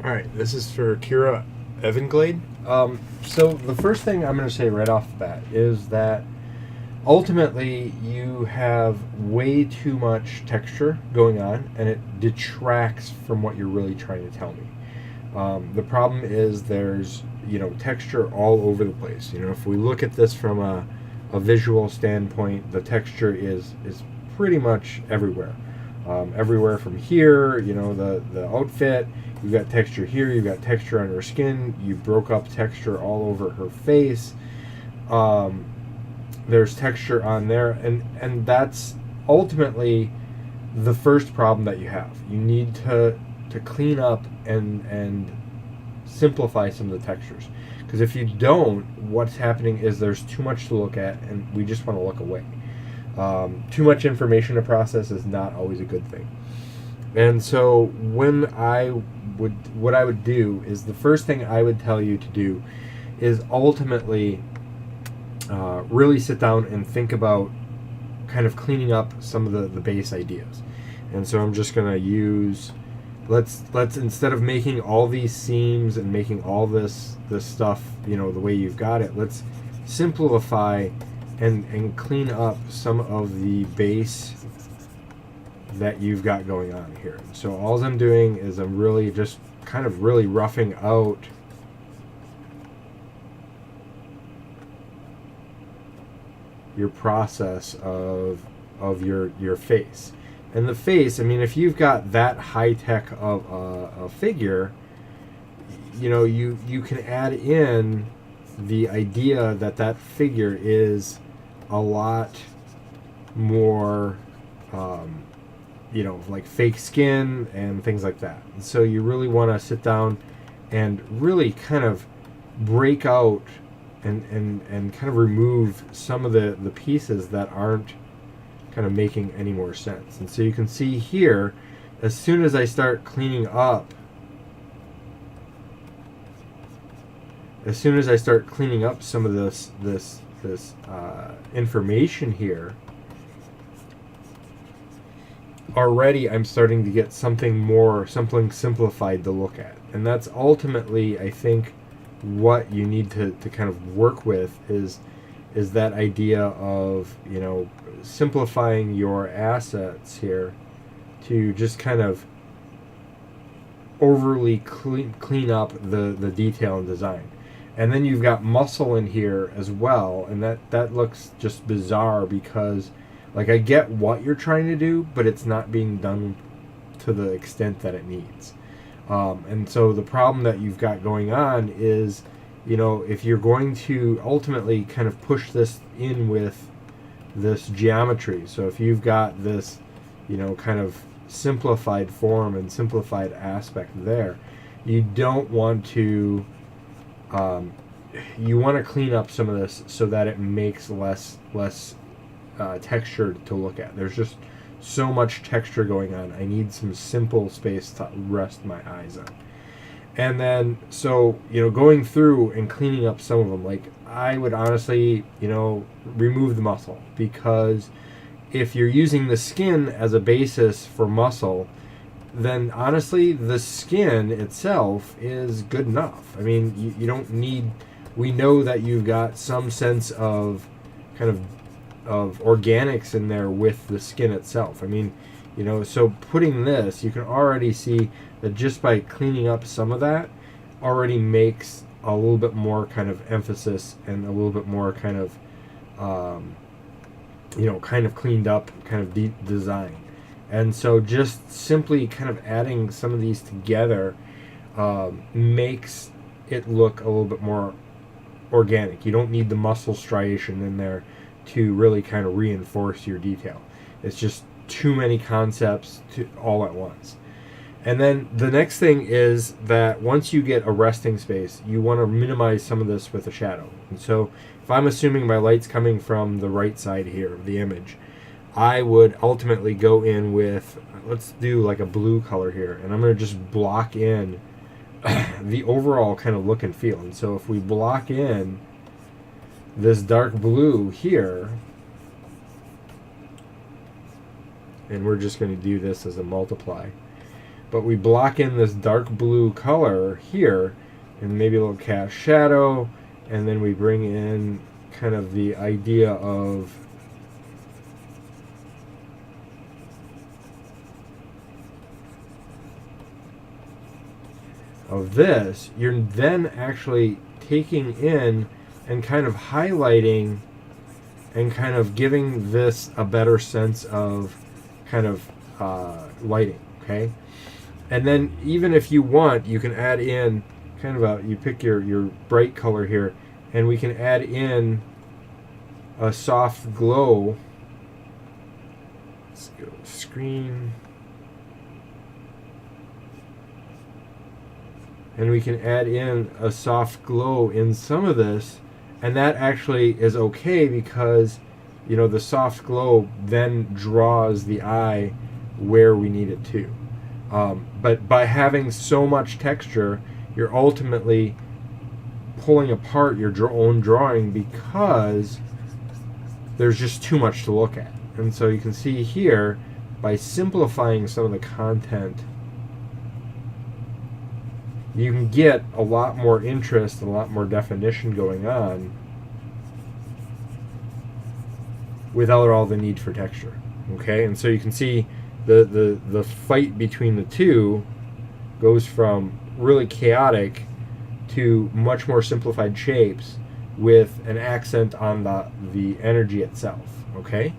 All right, this is for Kira Evanglade. So the first thing I'm going to say right off the bat is that ultimately you have way too much texture going on, and it detracts from what you're really trying to tell me. The problem is there's texture all over the place. If we look at this from a visual standpoint, the texture is pretty much everywhere. Everywhere from here, the outfit, you've got texture here, you've got texture on her skin, you broke up texture all over her face, there's texture on there, and that's ultimately the first problem that you have. You need to clean up and simplify some of the textures, because if you don't, what's happening is there's too much to look at and we just want to look away. Too much information to process is not always a good thing. And so what I would do is, the first thing I would tell you to do is ultimately really sit down and think about kind of cleaning up some of the base ideas. And so I'm just going to use, let's instead of making all these seams and making all this stuff the way you've got it, let's simplify and clean up some of the base that you've got going on here. So all I'm doing is I'm really just kind of really roughing out your process of your face. And the face, I mean, if you've got that high tech of a figure, you can add in the idea that figure is a lot more like fake skin and things like that. And so you really want to sit down and really kind of break out and kind of remove some of the pieces that aren't kind of making any more sense. And so you can see here, as soon as I start cleaning up some of this information here, already I'm starting to get something simplified to look at. And that's ultimately, I think, what you need to kind of work with is that idea of simplifying your assets here to just kind of overly clean up the detail and design. And then you've got muscle in here as well, and that looks just bizarre because, like, I get what you're trying to do, but it's not being done to the extent that it needs. And so the problem that you've got going on is, if you're going to ultimately kind of push this in with this geometry, so if you've got this, kind of simplified form and simplified aspect there, you don't want to, you want to clean up some of this so that it makes less texture to look at. There's just so much texture going on. I need some simple space to rest my eyes on. And then, so, going through and cleaning up some of them, like, I would honestly, remove the muscle, because if you're using the skin as a basis for muscle, then honestly, the skin itself is good enough. I mean, you don't need, we know that you've got some sense of kind of organics in there with the skin itself. I mean, so putting this, you can already see that just by cleaning up some of that already makes a little bit more kind of emphasis and a little bit more kind of, kind of cleaned up kind of design. And so just simply kind of adding some of these together makes it look a little bit more organic. You don't need the muscle striation in there to really kind of reinforce your detail. It's just too many concepts all at once. And then the next thing is that once you get a resting space, you want to minimize some of this with a shadow. And so if I'm assuming my light's coming from the right side here of the image, I would ultimately go in with, let's do like a blue color here, and I'm going to just block in the overall kind of look and feel. And so if we block in this dark blue here, and we're just going to do this as a multiply, but we block in this dark blue color here, and maybe a little cast shadow, and then we bring in kind of the idea of this. You're then actually taking in and kind of highlighting and kind of giving this a better sense of kind of lighting, okay? And then even if you want, you can add in kind of you pick your bright color here, and we can add in a soft glow. Let's go screen. And we can add in a soft glow in some of this, and that actually is okay because, you know, the soft glow then draws the eye where we need it to. But by having so much texture, you're ultimately pulling apart your own drawing because there's just too much to look at. And so you can see here, by simplifying some of the content, you can get a lot more interest and a lot more definition going on without all the need for texture. Okay, and so you can see the fight between the two goes from really chaotic to much more simplified shapes with an accent on the energy itself. Okay.